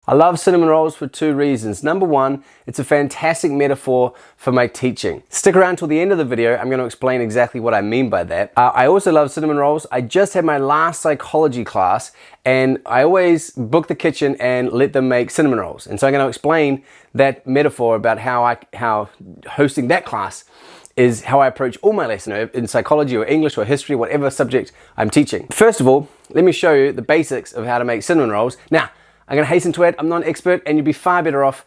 I love cinnamon rolls for two reasons. Number one, it's a fantastic metaphor for my teaching. Stick around till the end of the video. I'm going to explain exactly what I mean by that. I also love cinnamon rolls. I just had my last psychology class and I always book the kitchen and let them make cinnamon rolls. And so I'm going to explain that metaphor about how hosting that class is how I approach all my lessons in psychology or English or history, whatever subject I'm teaching. First of all, let me show you the basics of how to make cinnamon rolls. Now, I'm going to hasten to add, I'm not an expert and you'd be far better off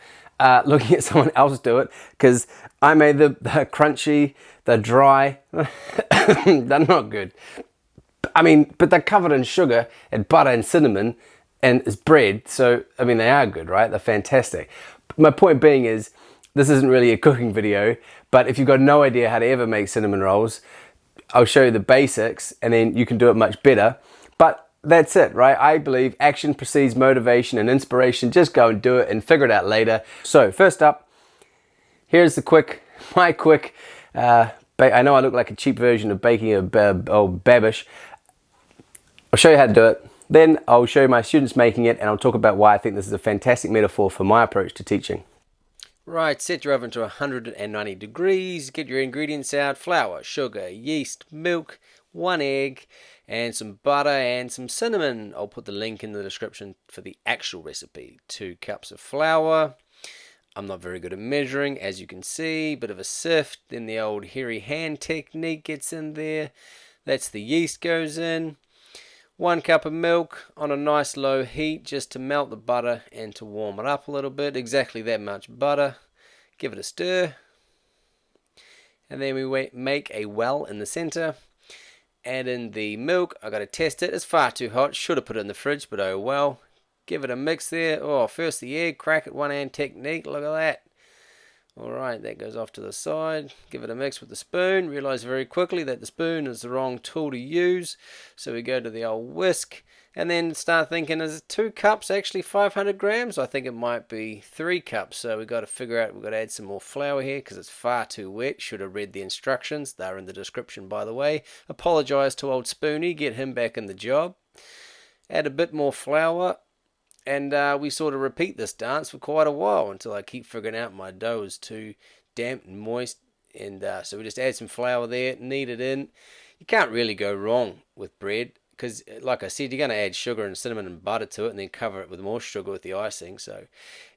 looking at someone else do it, because I made the crunchy, the dry, they're not good. I mean, but they're covered in sugar and butter and cinnamon and it's bread, so I mean they are good, right? They're fantastic. My point being is, this isn't really a cooking video, but if you've got no idea how to ever make cinnamon rolls, I'll show you the basics and then you can do it much better. But that's it, right? I believe action precedes motivation and inspiration. Just go and do it and figure it out later. So first up, here's my quick, I know I look like a cheap version of baking a old babish. I'll show you how to do it. Then I'll show you my students making it and I'll talk about why I think this is a fantastic metaphor for my approach to teaching. Right, set your oven to 190 degrees, get your ingredients out: flour, sugar, yeast, milk, 1 egg, and some butter and some cinnamon. I'll put the link in the description for the actual recipe. 2 cups of flour. I'm not very good at measuring, as you can see. Bit of a sift, then the old hairy hand technique gets in there. That's the yeast goes in. 1 cup of milk on a nice low heat just to melt the butter and to warm it up a little bit. Exactly that much butter. Give it a stir. And then we make a well in the center. Add in the milk. I got to test it. It's far too hot. Should have put it in the fridge, but oh well. Give it a mix there. Oh, first the egg. Crack it, 1 hand technique. Look at that. Alright, that goes off to the side. Give it a mix with the spoon. Realize very quickly that the spoon is the wrong tool to use. So we go to the old whisk. And then start thinking, is it 2 cups actually 500 grams? I think it might be 3 cups. So we've got to figure out, we've got to add some more flour here because it's far too wet. Should have read the instructions. They're in the description, by the way. Apologize to old Spoony. Get him back in the job. Add a bit more flour. And we sort of repeat this dance for quite a while until I keep figuring out my dough is too damp and moist. And so we just add some flour there, knead it in. You can't really go wrong with bread because, like I said, you're going to add sugar and cinnamon and butter to it and then cover it with more sugar with the icing. So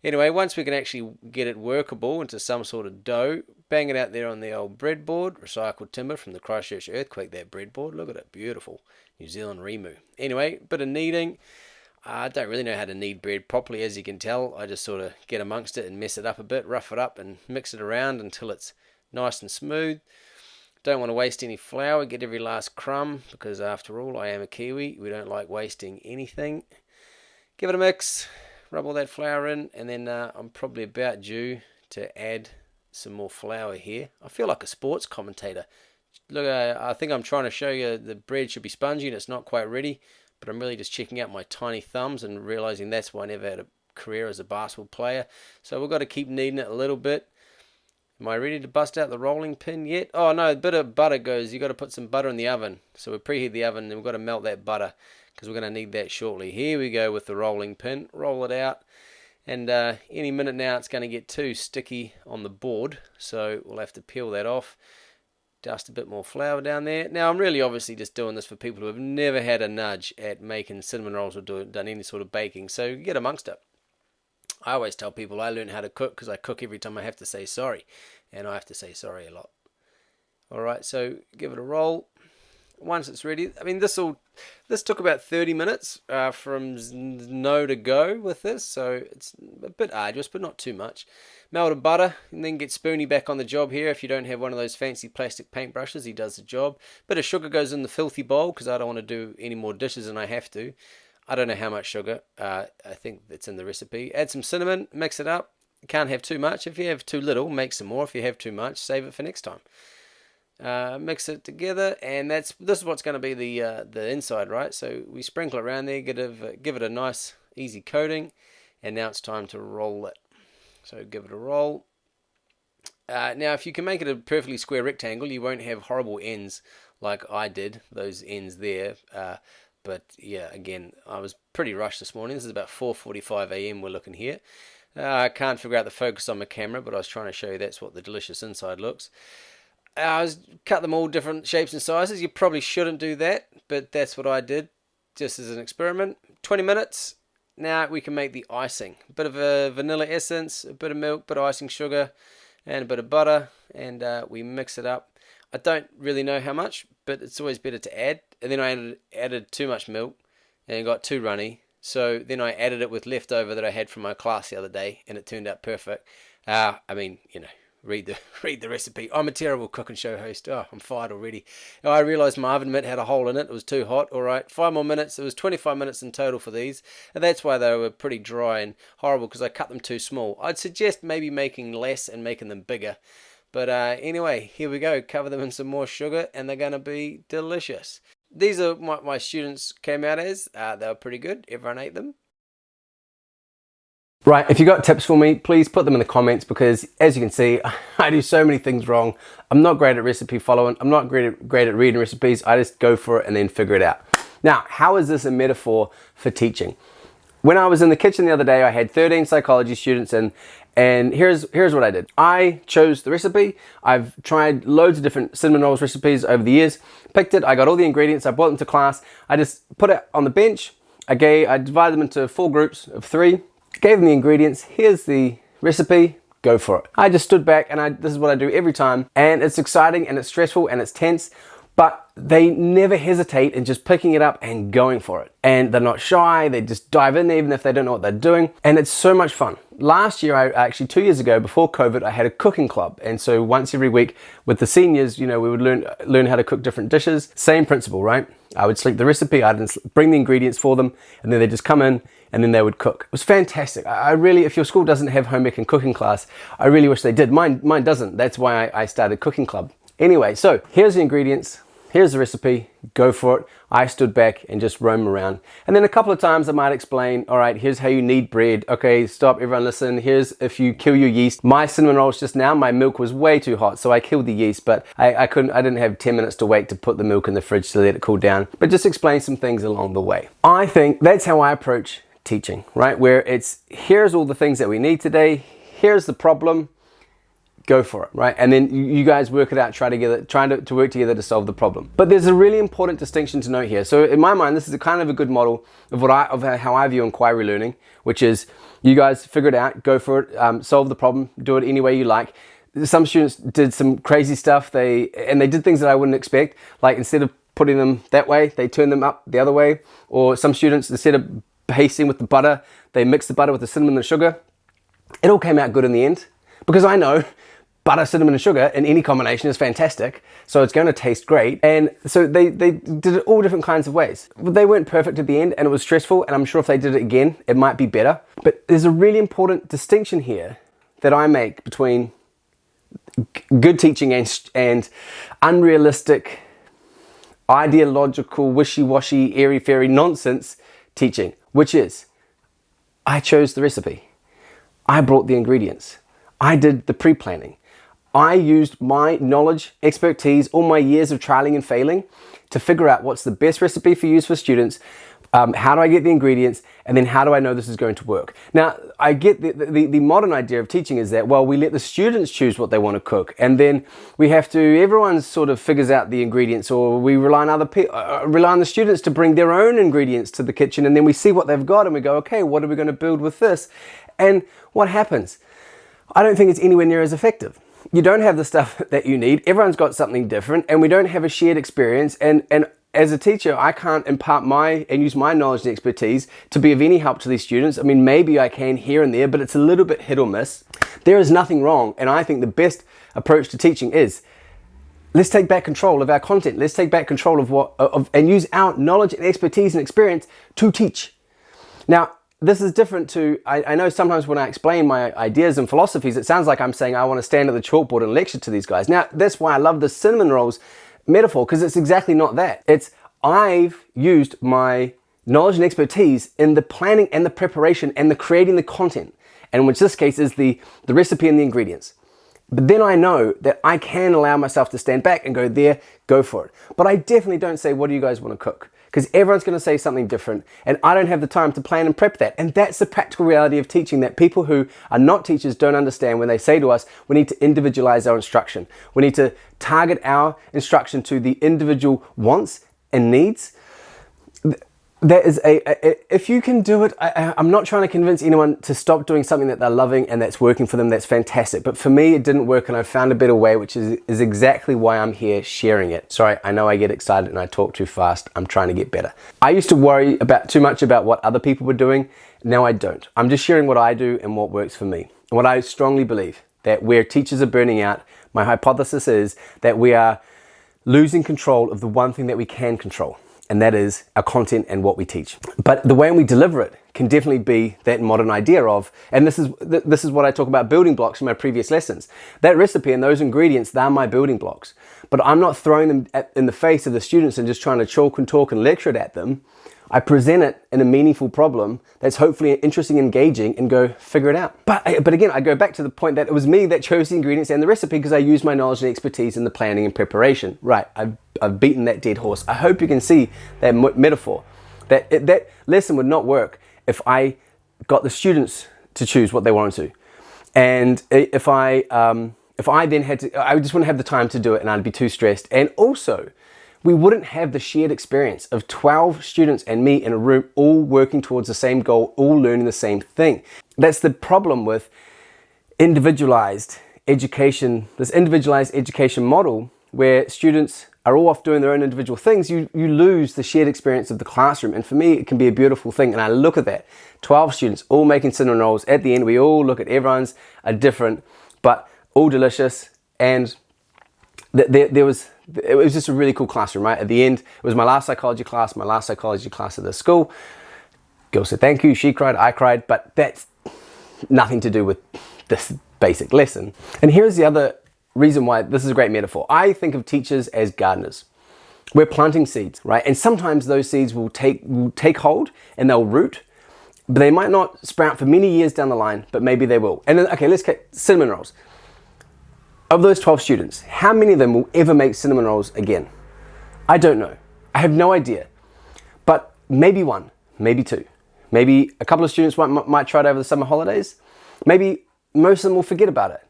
anyway, once we can actually get it workable into some sort of dough, bang it out there on the old breadboard. Recycled timber from the Christchurch earthquake, that breadboard. Look at it, beautiful. New Zealand Remu. Anyway, bit of kneading. I don't really know how to knead bread properly, as you can tell. I just sort of get amongst it and mess it up a bit, rough it up and mix it around until it's nice and smooth. Don't want to waste any flour, get every last crumb, because after all, I am a Kiwi. We don't like wasting anything. Give it a mix, rub all that flour in, and then I'm probably about due to add some more flour here. I feel like a sports commentator. Look, I think I'm trying to show you the bread should be spongy and it's not quite ready. But I'm really just checking out my tiny thumbs and realizing that's why I never had a career as a basketball player. So we've got to keep kneading it a little bit. Am I ready to bust out the rolling pin yet? Oh no, a bit of butter goes. You've got to put some butter in the oven. So we preheat the oven and we've got to melt that butter because we're going to need that shortly. Here we go with the rolling pin. Roll it out. And any minute now it's going to get too sticky on the board. So we'll have to peel that off. Dust a bit more flour down there. Now, I'm really obviously just doing this for people who have never had a nudge at making cinnamon rolls or done any sort of baking, so get amongst it. I always tell people I learned how to cook because I cook every time I have to say sorry, and I have to say sorry a lot. Alright, so give it a roll. Once it's ready, I mean, this took about 30 minutes from no to go with this, so it's a bit arduous, but not too much. Melted butter, and then get Spoony back on the job here. If you don't have one of those fancy plastic paintbrushes, he does the job. Bit of sugar goes in the filthy bowl because I don't want to do any more dishes than I have to. I don't know how much sugar. I think it's in the recipe. Add some cinnamon, mix it up. You can't have too much. If you have too little, make some more. If you have too much, save it for next time. Mix it together, and this is what's going to be the inside, right? So we sprinkle it around there, give it a nice easy coating, and now it's time to roll it. So give it a roll. Now, if you can make it a perfectly square rectangle, you won't have horrible ends like I did. Those ends there. But yeah, again, I was pretty rushed this morning. This is about 4:45 a.m. we're looking here. I can't figure out the focus on my camera, but I was trying to show you that's what the delicious inside looks. I was cut them all different shapes and sizes. You probably shouldn't do that, but that's what I did, just as an experiment. 20 minutes. Now we can make the icing. A bit of a vanilla essence, a bit of milk, a bit of icing sugar, and a bit of butter, and we mix it up. I don't really know how much, but it's always better to add. And then I added too much milk, and it got too runny. So then I added it with leftover that I had from my class the other day, and it turned out perfect. I mean, you know, read the recipe. I'm a terrible cook and show host. Oh, I'm fired already. I realised my oven mitt had a hole in it. It was too hot. All right, 5 more minutes. It was 25 minutes in total for these, and that's why they were pretty dry and horrible, because I cut them too small. I'd suggest maybe making less and making them bigger. But anyway, here we go. Cover them in some more sugar, and they're going to be delicious. These are what my students came out as. They were pretty good. Everyone ate them. Right, if you got tips for me, please put them in the comments, because as you can see, I do so many things wrong. I'm not great at recipe following. I'm not great at reading recipes. I just go for it and then figure it out. Now, how is this a metaphor for teaching? When I was in the kitchen the other day, I had 13 psychology students, and here's what I did. I chose the recipe. I've tried loads of different cinnamon rolls recipes over the years, picked it, I got all the ingredients, I brought them to class, I just put it on the bench, I divided them into 4 groups of 3, gave them the ingredients, here's the recipe, go for it. I just stood back, and this is what I do every time, and it's exciting, and it's stressful, and it's tense, but they never hesitate in just picking it up and going for it. And they're not shy, they just dive in even if they don't know what they're doing. And it's so much fun. Last year, actually 2 years ago, before COVID, I had a cooking club. And so once every week with the seniors, you know, we would learn how to cook different dishes. Same principle, right? I would select the recipe, I'd bring the ingredients for them, and then they'd just come in and then they would cook. It was fantastic. I really, if your school doesn't have home ec and cooking class, I really wish they did. Mine doesn't. That's why I started cooking club. Anyway, so here's the ingredients. Here's the recipe, go for it. I stood back and just roam around. And then a couple of times I might explain, all right, here's how you knead bread. Okay, stop, everyone listen. Here's if you kill your yeast. My cinnamon rolls just now, my milk was way too hot, so I killed the yeast, but I didn't have 10 minutes to wait to put the milk in the fridge to let it cool down. But just explain some things along the way. I think that's how I approach teaching, right? Where it's, here's all the things that we need today. Here's the problem. Go for it, right? And then you guys work it out, trying to work together to solve the problem. But there's a really important distinction to note here. So in my mind, this is a kind of a good model of how I view inquiry learning, which is you guys figure it out, go for it, solve the problem, do it any way you like. Some students did some crazy stuff. They did things that I wouldn't expect. Like instead of putting them that way, they turned them up the other way. Or some students, instead of pasting with the butter, they mixed the butter with the cinnamon and the sugar. It all came out good in the end, because I know butter, cinnamon, and sugar in any combination is fantastic, so it's going to taste great. And so they did it all different kinds of ways. They weren't perfect at the end, and it was stressful, and I'm sure if they did it again, it might be better. But there's a really important distinction here that I make between good teaching and unrealistic, ideological, wishy-washy, airy-fairy nonsense teaching, which is, I chose the recipe. I brought the ingredients. I did the pre-planning. I used my knowledge, expertise, all my years of trialing and failing to figure out what's the best recipe for use for students, how do I get the ingredients, and then how do I know this is going to work? Now, I get the modern idea of teaching is that, well, we let the students choose what they want to cook, and then we have to, everyone sort of figures out the ingredients, or we rely on the students to bring their own ingredients to the kitchen, and then we see what they've got, and we go, okay, what are we going to build with this? And what happens? I don't think it's anywhere near as effective. You don't have the stuff that you need. Everyone's got something different, and we don't have a shared experience. And as a teacher, I can't impart and use my knowledge and expertise to be of any help to these students. I mean, maybe I can here and there, but it's a little bit hit or miss. There is nothing wrong, and I think the best approach to teaching is, let's take back control of our content. Let's take back control and use our knowledge and expertise and experience to teach. Now, this is different to, I know sometimes when I explain my ideas and philosophies, it sounds like I'm saying I want to stand at the chalkboard and lecture to these guys. Now, that's why I love the cinnamon rolls metaphor, because it's exactly not that. It's, I've used my knowledge and expertise in the planning and the preparation and the creating the content, and which this case is the recipe and the ingredients. But then I know that I can allow myself to stand back and go there, go for it. But I definitely don't say, what do you guys want to cook? because everyone's going to say something different, and I don't have the time to plan and prep that. And that's the practical reality of teaching that people who are not teachers don't understand when they say to us, we need to individualize our instruction. We need to target our instruction to the individual wants and needs. That is if you can do it, I'm not trying to convince anyone to stop doing something that they're loving and that's working for them. That's fantastic. But for me, it didn't work, and I found a better way, which is exactly why I'm here sharing it. Sorry, I know I get excited and I talk too fast. I'm trying to get better. I used to worry too much about what other people were doing. Now I don't. I'm just sharing what I do and what works for me. And what I strongly believe, that where teachers are burning out, my hypothesis is that we are losing control of the one thing that we can control, and that is our content and what we teach. But the way we deliver it can definitely be that modern idea of, and this is what I talk about building blocks in my previous lessons. That recipe and those ingredients, they're my building blocks. But I'm not throwing them in the face of the students and just trying to chalk and talk and lecture it at them. I present it in a meaningful problem that's hopefully interesting, engaging, and go figure it out. But again, I go back to the point that it was me that chose the ingredients and the recipe because I used my knowledge and expertise in the planning and preparation. Right, I've beaten that dead horse. I hope you can see that metaphor. That lesson would not work if I got the students to choose what they wanted to. And if I then had to, I just wouldn't have the time to do it, and I'd be too stressed. And also, we wouldn't have the shared experience of 12 students and me in a room all working towards the same goal, all learning the same thing. That's the problem with individualized education, this individualized education model where students are all off doing their own individual things. You lose the shared experience of the classroom. And for me, it can be a beautiful thing. And I look at that, 12 students all making cinnamon rolls. At the end, we all look at everyone's are different, but all delicious. And it was just a really cool classroom, right? At the end, it was my last psychology class at the school. Girl said thank you, she cried, I cried, but that's nothing to do with this basic lesson. And here's the other reason why this is a great metaphor. I think of teachers as gardeners. We're planting seeds, right? And sometimes those seeds will take hold and they'll root, but they might not sprout for many years down the line, but maybe they will. And then, okay, let's get cinnamon rolls. Of those 12 students, how many of them will ever make cinnamon rolls again? I don't know. I have no idea. But maybe one, maybe two. Maybe a couple of students might try it over the summer holidays. Maybe most of them will forget about it.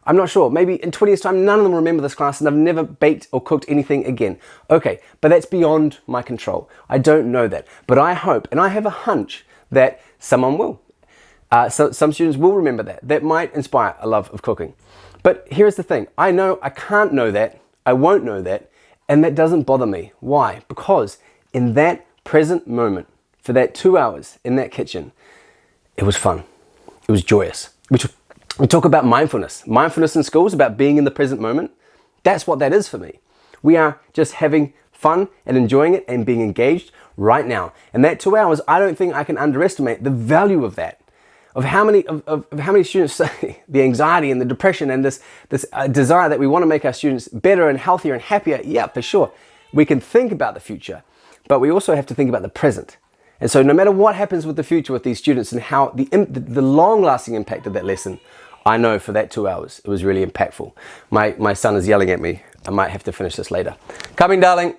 I'm not sure. Maybe in 20 years' time, none of them remember this class and they've never baked or cooked anything again. Okay, but that's beyond my control. I don't know that. But I hope, and I have a hunch, that someone will. So some students will remember that. That might inspire a love of cooking. But here's the thing. I know I can't know that. I won't know that. And that doesn't bother me. Why? Because in that present moment, for that 2 hours in that kitchen, it was fun. It was joyous. We talk about mindfulness. Mindfulness in school is about being in the present moment. That's what that is for me. We are just having fun and enjoying it and being engaged right now. And that 2 hours, I don't think I can underestimate the value of that. Of how many students say the anxiety and the depression and this desire that we want to make our students better and healthier and happier. Yeah, for sure. We can think about the future, but we also have to think about the present. And so no matter what happens with the future with these students and how the long-lasting impact of that lesson, I know for that 2 hours, it was really impactful. My son is yelling at me. I might have to finish this later. Coming, darling.